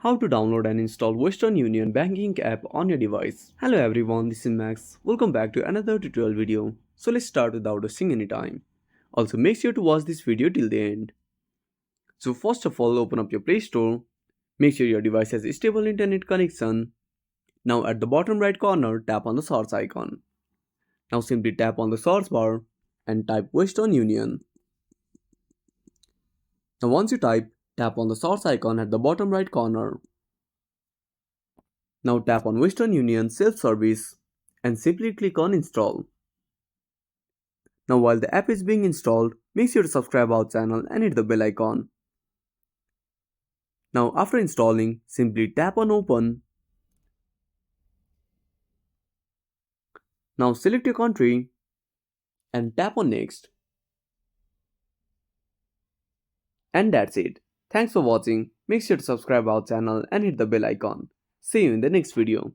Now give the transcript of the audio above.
How to download and install Western Union banking app on your device. Hello everyone, this is Max. Welcome back to another tutorial video. So let's start without wasting any time. Also make sure to watch this video till the end. So first of all, open up your Play Store. Make sure your device has a stable internet connection. Now at the bottom right corner, tap on the search icon. Now simply tap on the search bar and type Western Union. Now once you type, tap on the search icon at the bottom right corner. Now tap on Western Union Self-Service and simply click on Install. Now while the app is being installed, make sure to subscribe our channel and hit the bell icon. Now after installing, simply tap on Open. Now select your country and tap on Next. And that's it. Thanks for watching. Make sure to subscribe our channel and hit the bell icon. See you in the next video.